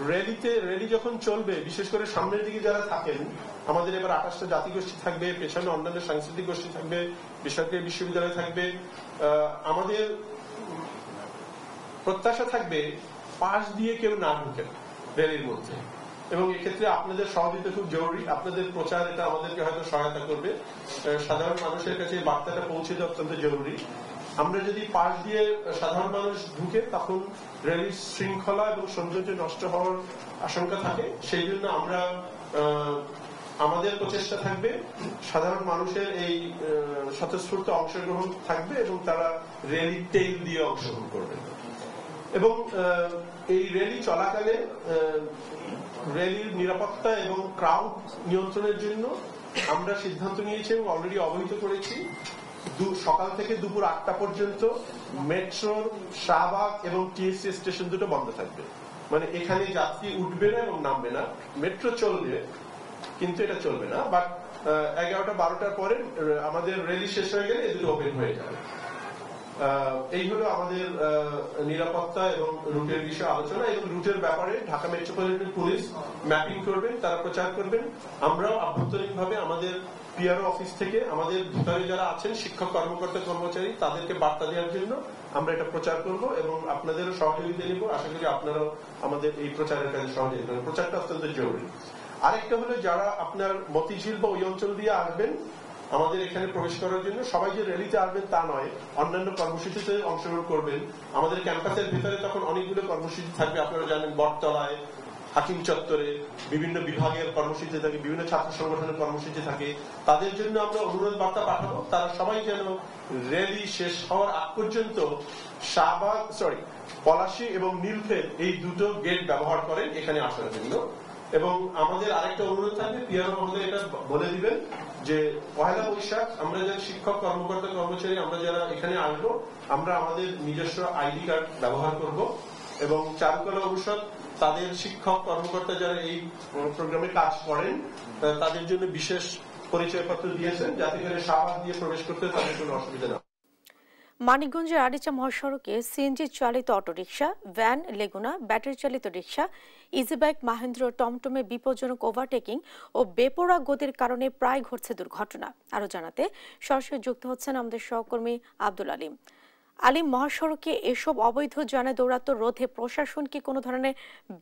র্যালি যখন চলবে, বিশেষ করে সামনের দিকে যারা থাকেন, আমাদের এবার 28টা জাতিগোষ্ঠী থাকবে, পেছনে অন্যান্য সাংস্কৃতিক গোষ্ঠী থাকবে, বেসরকারি বিশ্ববিদ্যালয় থাকবে। আমাদের প্রত্যাশা থাকবে পাশ দিয়ে কেউ না ঢুকেন র্যালির মধ্যে, এবং এক্ষেত্রে আপনাদের সহযোগিতা খুব জরুরি। আপনাদের প্রচার এটা আমাদেরকে হয়তো সহায়তা করবে। সাধারণ মানুষের কাছে বার্তাটা পৌঁছে দেওয়া অত্যন্ত জরুরি। আমরা যদি পাশ দিয়ে সাধারণ মানুষ ঢুকে, তখন র্যালির শৃঙ্খলা এবং সৌন্দর্য নষ্ট হওয়ার আশঙ্কা থাকে। সেই জন্য আমরা আমাদের প্রচেষ্টা থাকবে সাধারণ মানুষের এই স্বতঃস্ফূর্ত অংশগ্রহণ থাকবে এবং তারা র্যালির টেইল দিয়ে অংশগ্রহণ করবে। এবং এই র্যালি চলাকালে র্যালির নিরাপত্তা এবং ক্রাউড নিয়ন্ত্রণের জন্য আমরা সিদ্ধান্ত নিয়েছি এবং অলরেডি অবহিত করেছি, সকাল থেকে দুপুর 8টা পর্যন্ত মেট্রোর শাহবাগ এবং টিএসসি স্টেশন দুটো বন্ধ থাকবে। মানে এখানে যাত্রী উঠবে না এবং নামবে না। মেট্রো চলবে কিন্তু এটা চলবে না। বাট 11টা-12টার পরে আমাদের র্যালি শেষ হয়ে গেলে এই দুটো ওপেন হয়ে যাবে। এই হলো আমাদের নিরাপত্তা এবং রুটের বিষয়ে আলোচনা। এবং রুটের ব্যাপারে ঢাকা মেট্রোপলিটন পুলিশ ম্যাপিং করবেন, তারা প্রচার করবেন। আমরাও আভ্যন্তরীণভাবে আমাদের পিআরও অফিস থেকে আমাদের ভিতরে যারা আছেন শিক্ষক, কর্মকর্তা, কর্মচারী, তাদেরকে বার্তা দেওয়ার জন্য আমরা এটা প্রচার করব এবং আপনাদেরও সহযোগিতা নিব। আশা করি আপনারাও আমাদের এই প্রচারের কাজে সহযোগিতা করবেন। প্রচারটা অত্যন্ত জরুরি। আরেকটা হলো, যারা আপনার মতিঝিল বা ওই অঞ্চল দিয়ে আসবেন আমাদের এখানে প্রবেশ করার জন্য, সবাই যে র্যালিতে আসবেন তা নয়, অন্যান্য কর্মসূচিতে অংশগ্রহণ করবেন। আমাদের ক্যাম্পাসের ভিতরে তখন অনেকগুলো কর্মসূচি থাকবে। আপনারা জানেন, বটতলায়, হাকিম চত্বরে বিভিন্ন বিভাগের কর্মসূচি থাকে, বিভিন্ন ছাত্র সংগঠনের কর্মসূচি থাকে। তাদের জন্য আমরা অনুরোধ বার্তা পাঠাবো, তারা সবাই যেন র্যালি শেষ হওয়ার আগ পর্যন্ত পলাশী এবং নীলফের এই দুটো গেট ব্যবহার করেন এখানে আসার জন্য। এবং আমাদের আরেকটা অনুরোধ থাকবে, পিয়ারো আমাদের এটা বলে দিবেন যে পহেলা বৈশাখ আমরা যারা শিক্ষক, কর্মকর্তা, কর্মচারী আমরা যারা এখানে আসবো, আমরা আমাদের নিজস্ব আইডি কার্ড ব্যবহার করব এবং চারুকলা অনুষদ তাদের শিক্ষক, কর্মকর্তা যারা এই প্রোগ্রামে কাজ করেন তাদের জন্য বিশেষ পরিচয়পত্র দিয়েছেন, যাতে করে শাহবাগ দিয়ে প্রবেশ করতে তাদের কোনো অসুবিধা না। মানিকগঞ্জের আরিচা মহাসড়কে সিএনজি চালিত অটোরিকশা, ভ্যান, লেগুনা, ব্যাটারি চালিত রিকশা, ইজিবাইক, মাহেন্দ্র, টমটমে বিপজ্জনক ওভারটেকিং ও বেপরোয়া গতির কারণে প্রায় ঘটছে দুর্ঘটনা। আরো জানাতে সরাসরি যুক্ত হচ্ছেন আমাদের সহকর্মী আব্দুল আলিম। আলিম, মহাসড়কে এসব অবৈধ যানে দৌরাত্ম্য রোধে প্রশাসন কি কোনো ধরনের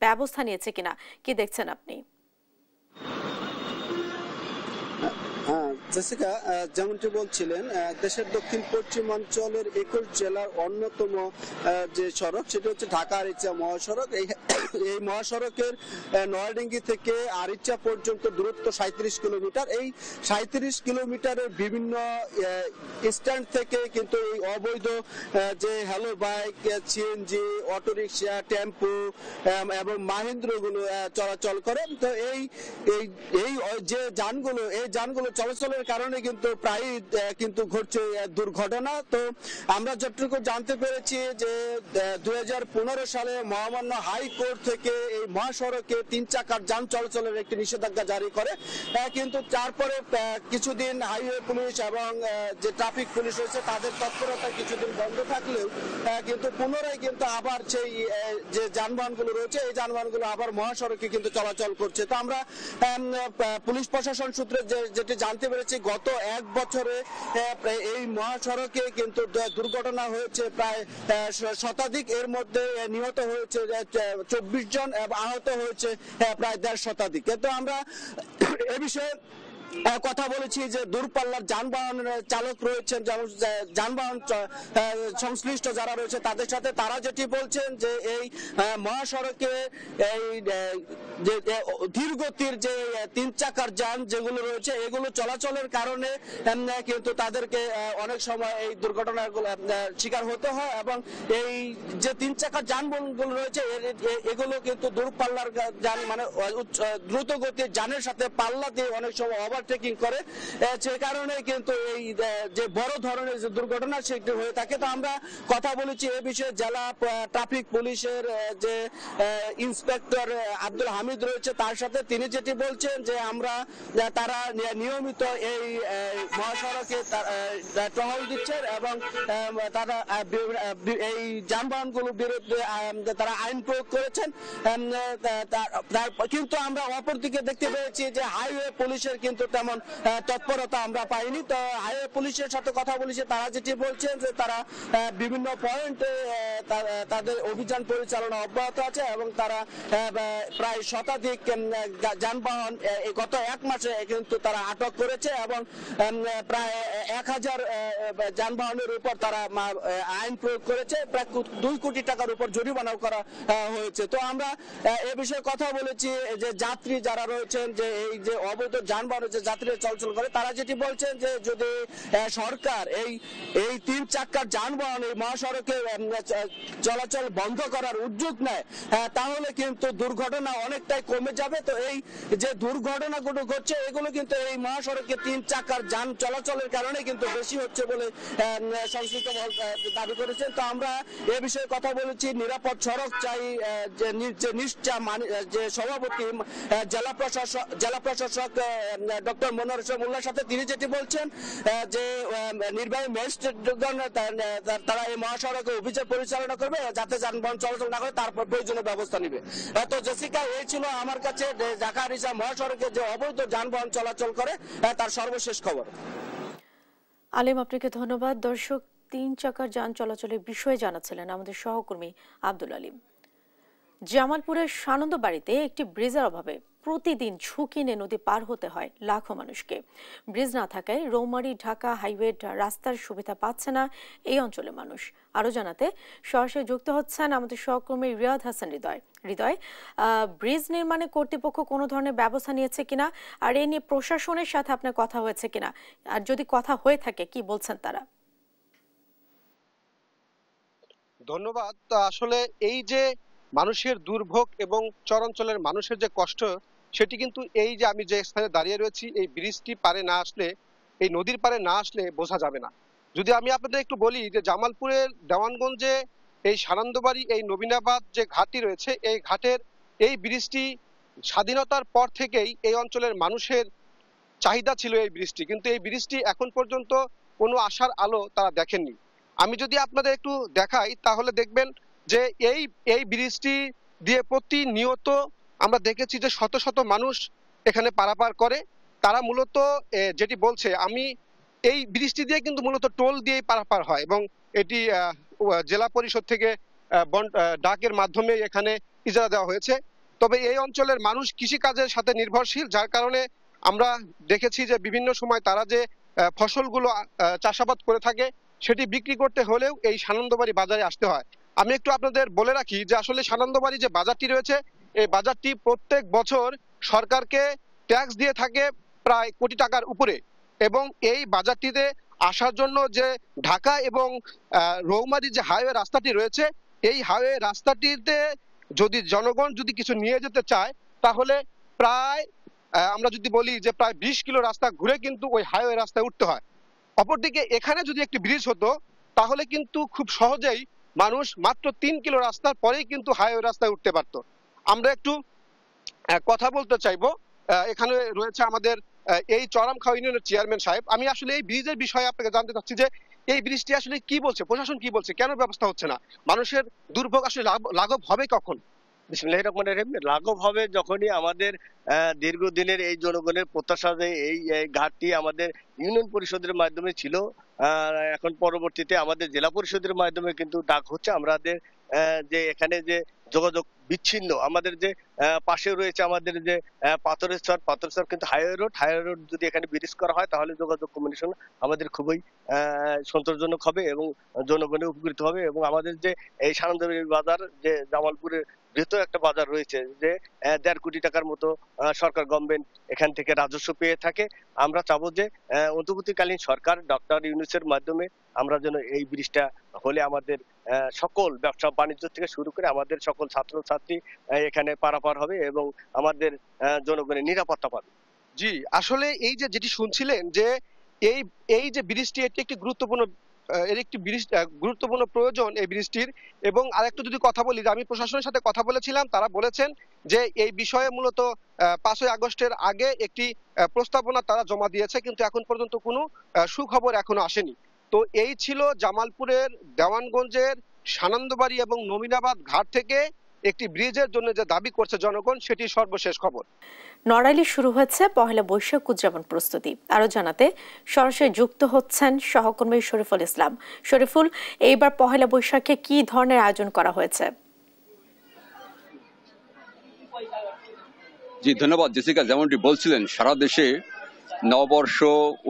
ব্যবস্থা নিয়েছে কিনা, কি দেখছেন আপনি? হ্যাঁ জেসিকা, যেমনটি বলছিলেন, দেশের দক্ষিণ পশ্চিমাঞ্চলের 21 জেলার অন্যতম যে সড়ক সেটা হচ্ছে ঢাকা আরিচা মহাসড়ক। এই মহাসড়কের নয়াডিঙ্গি থেকে আরিচা পর্যন্ত দূরত্ব 37 কিলোমিটার। এই 37 কিলোমিটারের বিভিন্ন স্ট্যান্ড থেকে কিন্তু এই অবৈধ যে হ্যালো বাইক, সিএনজি, অটোরিকশা, টেম্পো এবং মাহেন্দ্রগুলো চলাচল করে। তো এই যে যানগুলো, এই যানগুলো চলাচলের কারণে কিন্তু প্রায় কিন্তু ঘটছে দুর্ঘটনা। তো আমরা যতটুকু জানতে পেরেছি যে 2015 সালে মহামান্য হাইকোর্ট থেকে এই মহাসড়কে 3 চাকার যান চলাচলের একটি নিষেধাজ্ঞা জারি করে, কিন্তু তারপরে কিছুদিন হাইওয়ে পুলিশ এবং যে ট্রাফিক পুলিশ রয়েছে তাদের তৎপরতা কিছুদিন বন্ধ থাকলেও কিন্তু পুনরায় কিন্তু আবার সেই যে যানবাহনগুলো রয়েছে এই যানবাহনগুলো আবার মহাসড়কে কিন্তু চলাচল করছে। তো আমরা পুলিশ প্রশাসন সূত্রে যেটি জানতে পেরেছি, গত 1 বছরে এই মহাসড়কে কিন্তু দুর্ঘটনা হয়েছে প্রায় শতাধিক। এর মধ্যে নিহত হয়েছে 24 জন এবং আহত হয়েছে প্রায় 1.5 শতাধিক। তো আমরা এ বিষয়ে কথা বলেছি যে দূরপাল্লার যানবাহন চালক রয়েছেন, যেমন যানবাহন সংশ্লিষ্ট যারা রয়েছে তাদের সাথে, তারা যেটি বলছেন যে এই মহাসড়কে এই যে ধীর গতির যে 3 চাকার যান যেগুলো রয়েছে এগুলো চলাচলের কারণে কিন্তু তাদেরকে অনেক সময় এই দুর্ঘটনাগুলো শিকার হতে হয়, এবং এই যে 3 চাকার যানবাহনগুলো রয়েছে এগুলো কিন্তু দূরপাল্লার যান, মানে দ্রুত গতির যানের সাথে পাল্লা দিয়ে অনেক সময় ওভারটেকিং করে, সে কারণে কিন্তু এই যে বড় ধরনের যে দুর্ঘটনা সেটি হয়ে থাকে। তো আমরা কথা বলেছি এ বিষয়ে জেলা ট্রাফিক পুলিশের যে ইন্সপেক্টর আব্দুল হামিদ রয়েছে তার সাথে। তিনি যেটি বলছেন যে তারা নিয়মিত এই মহাসড়কে টহল দিচ্ছেন এবং তারা এই যানবাহনগুলোর বিরুদ্ধে তারা আইন প্রয়োগ করেছেন। কিন্তু আমরা অপরদিকে দেখতে পেয়েছি যে হাইওয়ে পুলিশের কিন্তু তেমন তৎপরতা আমরা পাইনি। তো হাইওয়ে পুলিশের সাথে কথা বলেছি, তারা যেটি বলছেন যে তারা বিভিন্ন পয়েন্টে তাদের অভিযান পরিচালনা অব্যাহত আছে এবং তারা প্রায় শতাধিক যানবাহন গত 1 মাসে কিন্তু তারা আটক করেছে এবং প্রায় 1000 যানবাহনের উপর তারা আইন প্রয়োগ করেছে, প্রায় 2 কোটি টাকার উপর জরিমানা করা হয়েছে। তো আমরা এ বিষয়ে কথা বলেছি যে যাত্রী যারা রয়েছেন, যে এই যে অবৈধ যানবাহন যে যাত্রীরা চলাচল করে, তারা যেটি বলছেন যে যদি সরকার এই 3 চাকার যানবাহন এই মহাসড়কে চলাচল বন্ধ করার উদ্যোগ নেয় তাহলে কিন্তু দুর্ঘটনা অনেকটাই কমে যাবে। তো এই যে দুর্ঘটনাগুলো ঘটছে এগুলো কিন্তু এই মহাসড়কে 3 চাকার যান চলাচলের কারণে কিন্তু বেশি হচ্ছে বলে সংশ্লিষ্ট দাবি করেছেন। তো আমরা এ বিষয়ে কথা বলেছি, নিরাপদ সড়ক চাই যে নিষ্ঠা যে সভাপতি জেলা প্রশাসক ডক্টর মনোয়ার হোসেন মোল্লার সাথে। তিনি যেটি বলছেন যে নির্বাহী ম্যাজিস্ট্রেটগণ তারা এই মহাসড়কে অভিযান পরিচালনা করবে যাতে যানবাহন চলাচল না করে, তারপর প্রয়োজনীয় ব্যবস্থা নিবে। তো জেসিকা, এই ছিল আমার কাছে ঢাকা রিজা মহাসড়কে যে অবৈধ যানবাহন চলাচল করে তার সর্বশেষ খবর। আলিম, আপনাকে ধন্যবাদ। দর্শক, 3 চাকার যান চলাচলের বিষয়ে জানাচ্ছিলেন আমাদের সহকর্মী আব্দুল আলিম। জামালপুরের সানন্দবাড়িতে একটি ব্রিজের অভাবে প্রতিদিন ঝুঁকি নিয়ে নদী পার হতে হয় লাখো মানুষকে। ব্রিজ না থাকায় রৌমারী ঢাকা হাইওয়ে রাস্তার সুবিধা পাচ্ছে না এই অঞ্চলের মানুষ। আরো জানাতে সরাসরি যুক্ত হচ্ছেন আমাদের সহকর্মী রিয়াদ হাসান হৃদয়। ব্রিজ নির্মাণে কর্তৃপক্ষ কোনো ধরনের ব্যবস্থা নিয়েছে কিনা, আর এ নিয়ে প্রশাসনের সাথে আপনার কথা হয়েছে কিনা, আর যদি কথা হয়ে থাকে কি বলছেন তারা? ধন্যবাদ। আসলে এই যে মানুষের দুর্ভোগ এবং চরাঞ্চলের মানুষের যে কষ্ট, সেটি কিন্তু এই যে আমি যে স্থানে দাঁড়িয়ে রয়েছি এই ব্রিজটি পারে না আসলে, এই নদীর পারে না আসলে বোঝা যাবে না। যদি আমি আপনাদের একটু বলি যে জামালপুরের দেওয়ানগঞ্জে এই সানন্দবাড়ি এই নবীনাবাদ যে ঘাটটি রয়েছে, এই ঘাটের এই ব্রিজটি স্বাধীনতার পর থেকেই এই অঞ্চলের মানুষের চাহিদা ছিল এই ব্রিজটি, কিন্তু এই ব্রিজটি এখন পর্যন্ত কোনো আশার আলো তারা দেখেননি। আমি যদি আপনাদের একটু দেখাই তাহলে দেখবেন যে এই ব্রিজটি দিয়ে প্রতিনিয়ত আমরা দেখেছি যে শত শত মানুষ এখানে পারাপার করে। তারা মূলত যেটি বলছে, আমি এই ব্রিজটি দিয়ে কিন্তু মূলত টোল দিয়ে পারাপার হয় এবং এটি জেলা পরিষদ থেকে ডাকের মাধ্যমে এখানে ইজারা দেওয়া হয়েছে। তবে এই অঞ্চলের মানুষ কৃষিকাজের সাথে নির্ভরশীল, যার কারণে আমরা দেখেছি যে বিভিন্ন সময় তারা যে ফসলগুলো চাষাবাদ করে থাকে সেটি বিক্রি করতে হলেও এই সানন্দবাড়ি বাজারে আসতে হয়। আমি একটু আপনাদের বলে রাখি যে আসলে সানন্দবাড়ি যে বাজারটি রয়েছে, এই বাজারটি প্রত্যেক বছর সরকারকে ট্যাক্স দিয়ে থাকে প্রায় কোটি টাকার উপরে, এবং এই বাজারটিতে আসার জন্য যে ঢাকা এবং রৌমারী যে হাইওয়ে রাস্তাটি রয়েছে, এই হাইওয়ে রাস্তাটিতে যদি জনগণ যদি কিছু নিয়ে যেতে চায় তাহলে প্রায় আমরা যদি বলি যে প্রায় 20 কিলো রাস্তা ঘুরে কিন্তু ওই হাইওয়ে রাস্তায় উঠতে হয়। অপরদিকে এখানে যদি একটি ব্রিজ হতো তাহলে কিন্তু খুব সহজেই মানুষ মাত্র 3 কিলো রাস্তার পরেই কিন্তু হাইওয়ে রাস্তায় উঠতে পারত। আমরা একটু কথা বলতে চাইবো, এখানে রয়েছে আমাদের এই চরামখাও ইউনিয়নের চেয়ারম্যান সাহেব। আমি আসলে এই ব্রিজের বিষয়ে আপনাকে জানতে চাচ্ছি যে এই ব্রিজটি আসলে কি বলছে, প্রশাসন কি বলছে, কেন ব্যবস্থা হচ্ছে না, মানুষের দুর্ভোগ আসলে লাঘব হবে কখন? বিসমিল্লাহির রহমানির রহিম। লাঘব হবে যখনই আমাদের দীর্ঘদিনের এই জনগণের প্রত্যাশা যে এই ঘাটটি আমাদের ইউনিয়ন পরিষদের মাধ্যমে ছিল, এখন পরবর্তীতে আমাদের জেলা পরিষদের মাধ্যমে কিন্তু ডাক হচ্ছে। আমাদের যে এখানে যে যোগাযোগ বিচ্ছিন্ন, আমাদের যে পাশে রয়েছে আমাদের যে পাথরের চর কিন্তু হাইওয়ে রোড যদি এখানে ব্রিজ করা হয় তাহলে যোগাযোগ কমিউনিকেশন আমাদের খুবই সন্তোষজনক হবে এবং জনগণের উপকৃত হবে। এবং আমাদের যে এই সানন্দবাড়ি বাজার যে জামালপুরের বৃহত্তর একটা বাজার রয়েছে যে 1.5 কোটি টাকার মতো সরকার গভর্নমেন্ট এখান থেকে রাজস্ব পেয়ে থাকে, আমরা চাবো যে অন্তর্বর্তীকালীন সরকার ডক্টর ইউনূসের মাধ্যমে আমরা যেন এই ব্রিজটা হলে আমাদের সকল ব্যবসা বাণিজ্য থেকে শুরু করে আমাদের সকল ছাত্রছাত্রী এখানে পারাপার হবে এবং আমাদের জনগণের নিরাপত্তা পাবে। জি, আসলে এই যে যেটি শুনছিলেন যে এই যে ব্রিজটি এটি একটি গুরুত্বপূর্ণ প্রয়োজন এই ব্রিজটির। এবং আরেকটু যদি কথা বলি, যে আমি প্রশাসনের সাথে কথা বলেছিলাম, তারা বলেছেন যে এই বিষয়ে মূলত 5ই আগস্টের আগে একটি প্রস্তাবনা তারা জমা দিয়েছে, কিন্তু এখন পর্যন্ত কোনো সুখবর এখনো আসেনি। তো এই ছিল জামালপুরের দেওয়ানগঞ্জের সানন্দবাড়ি এবং নমিনাবাদ ঘাট থেকে একটি ব্রিজের জন্য যে দাবি করছে জনগণ, সেটি সর্বশেষ খবর। নড়াইলে শুরু হয়েছে পহেলা বৈশাখ উদযাপন প্রস্তুতি। আরো জানাতে সরাসরি যুক্ত হচ্ছেন সহকর্মী শরীফুল ইসলাম। শরীফুল, এইবার পহেলা বৈশাখে কি ধরনের আয়োজন করা হয়েছে? জি ধন্যবাদ জেসিকা। যেমনটি বলছিলেন, সারা দেশে নববর্ষ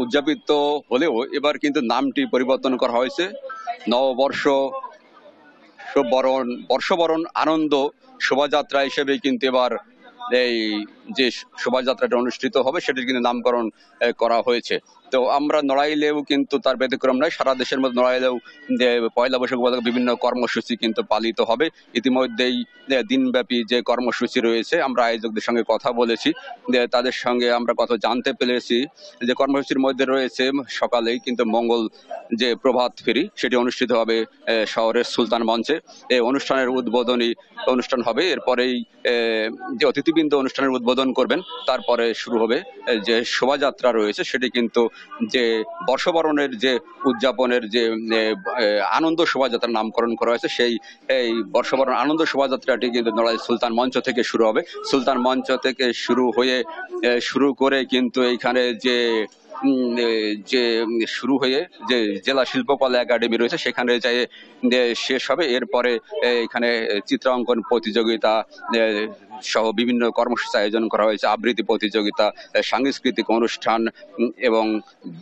উদযাপিত হলেও এবার কিন্তু নামটি পরিবর্তন করা হয়েছে। নববর্ষ বর্ষবরণ আনন্দ শোভাযাত্রা হিসেবে কিন্তু এবার এই যে শোভাযাত্রাটা অনুষ্ঠিত হবে সেটির কিন্তু নামকরণ করা হয়েছে। তো আমরা নড়াইলেও কিন্তু তার ব্যতিক্রম নয়, সারা দেশের মধ্যে নড়াইলেও পয়লা বৈশাখ উপলক্ষে বিভিন্ন কর্মসূচি কিন্তু পালিত হবে। ইতিমধ্যেই দিনব্যাপী যে কর্মসূচি রয়েছে, আমরা আয়োজকদের সঙ্গে কথা বলেছি, তাদের সঙ্গে আমরা কথা জানতে পেরেছি যে কর্মসূচির মধ্যে রয়েছে সকালেই কিন্তু মঙ্গল যে প্রভাত ফেরি সেটি অনুষ্ঠিত হবে শহরের সুলতান মঞ্চে। এই অনুষ্ঠানের উদ্বোধনী অনুষ্ঠান হবে, এরপরেই যে অতিথিবৃন্দ অনুষ্ঠানের উদ্বোধন করবেন, তারপরে শুরু হবে যে শোভাযাত্রা রয়েছে সেটি কিন্তু যে বর্ষবরণের যে উদযাপনের যে আনন্দ শোভাযাত্রার নামকরণ করা হয়েছে, সেই এই বর্ষবরণ আনন্দ শোভাযাত্রাটি কিন্তু নড়াইল সুলতান মঞ্চ থেকে শুরু হবে। সুলতান মঞ্চ থেকে শুরু করে কিন্তু এইখানে যে শুরু হয়ে যে জেলা শিল্পকলা একাডেমি রয়েছে সেখানে যাই শেষ হবে। এরপরে এখানে চিত্রাঙ্কন প্রতিযোগিতা সহ বিভিন্ন কর্মসূচি আয়োজন করা হয়েছে, আবৃত্তি প্রতিযোগিতা, সাংস্কৃতিক অনুষ্ঠান এবং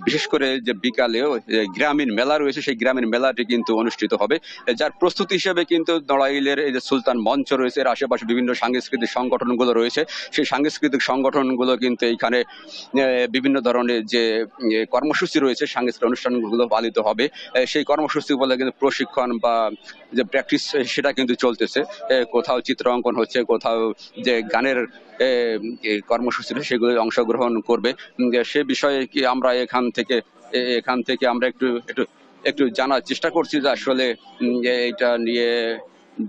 বিশেষ করে যে বিকালেও গ্রামীণ মেলা রয়েছে সেই গ্রামীণ মেলাটি কিন্তু অনুষ্ঠিত হবে, যার প্রস্তুতি হিসেবে কিন্তু নড়াইলের এই যে সুলতান মঞ্চ রয়েছে এর আশেপাশে বিভিন্ন সাংস্কৃতিক সংগঠনগুলো রয়েছে। সেই সাংস্কৃতিক সংগঠনগুলো কিন্তু এইখানে বিভিন্ন ধরনের যে কর্মসূচি রয়েছে, সাংস্কৃতিক অনুষ্ঠানগুলো পালিত হবে। সেই কর্মসূচি বলে কিন্তু প্রশিক্ষণ বা যে প্র্যাকটিস সেটা কিন্তু চলতেছে, কোথাও চিত্র অঙ্কন হচ্ছে, কোথাও যে গানের কর্মসূচি সেগুলো অংশগ্রহণ করবে। সে বিষয়ে কি আমরা এখান থেকে আমরা একটু জানার চেষ্টা করছি যে আসলে এইটা নিয়ে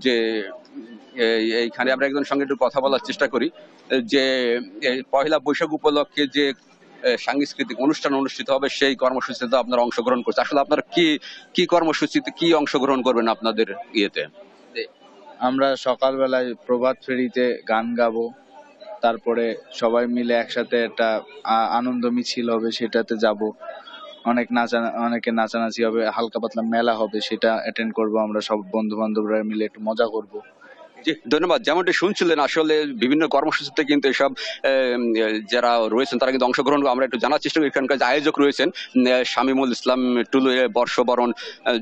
যে এইখানে আমরা একজনের সঙ্গে একটু কথা বলার চেষ্টা করি যে পয়লা বৈশাখ উপলক্ষে যে সাংস্কৃতিক অনুষ্ঠান অনুষ্ঠিত হবে সেই কর্মসূচিতে আপনারা অংশগ্রহণ করছে। আসলে আপনারা কি কর্মসূচিতে কি অংশগ্রহণ করবেন আপনাদের ইয়েতে? আমরা সকালবেলায় প্রভাত ফেরিতে গান গাবো, তারপরে সবাই মিলে একসাথে একটা আনন্দ মিছিল হবে, সেটাতে যাব। অনেকে নাচানাচি হবে, হালকা পাতলা মেলা হবে, সেটা অ্যাটেন্ড করব। আমরা সব বন্ধু বান্ধবরা মিলে একটু মজা করব। ধন্যবাদ। যেমনটি শুনছিলেন, আসলে বিভিন্ন কর্মসূচিতে কিন্তু এসব যারা রয়েছেন তারা কিন্তু অংশগ্রহণ। আমরা একটু জানার চেষ্টা করি এখানকার যে আয়োজক রয়েছেন শামীমুল ইসলাম টুলু, বর্ষবরণ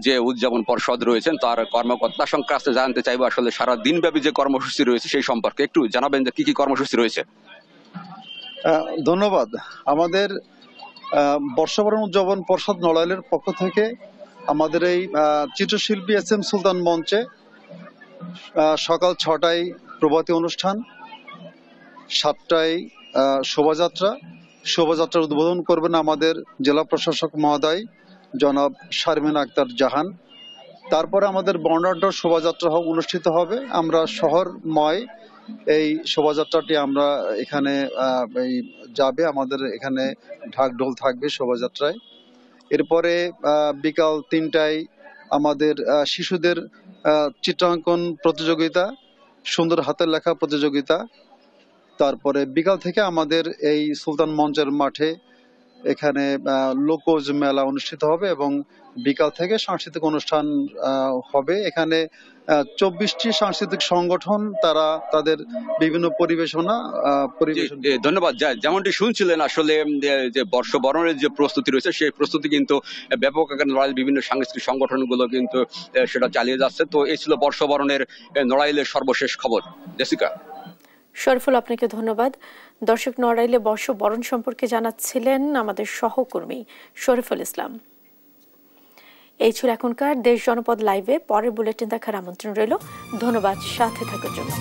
যে উদযাপন পর্ষদ রয়েছেন তার কর্মকর্তা সঙ্গে কাছে জানতে চাইবো আসলে সারা দিনব্যাপী যে কর্মসূচি রয়েছে সেই সম্পর্কে একটু জানাবেন যে কি কি কর্মসূচি রয়েছে। ধন্যবাদ। আমাদের বর্ষবরণ উদযাপন পর্ষদ নড়াইলের পক্ষ থেকে আমাদের এই চিত্রশিল্পী SM সুলতান মঞ্চে সকাল 6টায় প্রভাতী অনুষ্ঠান, 7টায় শোভাযাত্রার উদ্বোধন করবেন আমাদের জেলা প্রশাসক মহোদয় জনাব শারমিন আক্তার জাহান। তারপরে আমাদের বর্ণাঢ্য শোভাযাত্রা অনুষ্ঠিত হবে। আমরা শহরময় এই শোভাযাত্রাটি আমরা এখানে যাবে, আমাদের এখানে ঢাক ঢোল থাকবে শোভাযাত্রায়। এরপরে বিকাল 3টায় আমাদের শিশুদের চিত্রাঙ্কন প্রতিযোগিতা, সুন্দর হাতের লেখা প্রতিযোগিতা। তারপরে বিকাল থেকে আমাদের এই সুলতান মঞ্চের মাঠে এখানে লোকজ মেলা অনুষ্ঠিত হবে এবং বিকাল থেকে সাংস্কৃতিক অনুষ্ঠান হবে। এখানে 24টি সাংস্কৃতিক সংগঠন তারা তাদের বিভিন্ন পরিবেশন। ধন্যবাদ। যেমনটি শুনছিলেন আসলে যে বর্ষবরণের যে প্রস্তুতি রয়েছে সেই প্রস্তুতি কিন্তু ব্যাপক আকারে নড়াইল বিভিন্ন সাংস্কৃতিক সংগঠনগুলো কিন্তু সেটা চালিয়ে যাচ্ছে। তো এই ছিল বর্ষবরণের নড়াইলের সর্বশেষ খবর। জেসিকা। শরীফুল, আপনাকে ধন্যবাদ। দর্শক, নড়াইলে বর্ষবরণ সম্পর্কে জানাচ্ছিলেন আমাদের সহকর্মী শরীফুল ইসলাম। এই ছিল এখনকার দেশ জনপদ লাইভে। পরের বুলেটিন দেখার আমন্ত্রণ রইল। ধন্যবাদ সাথে থাকার জন্য।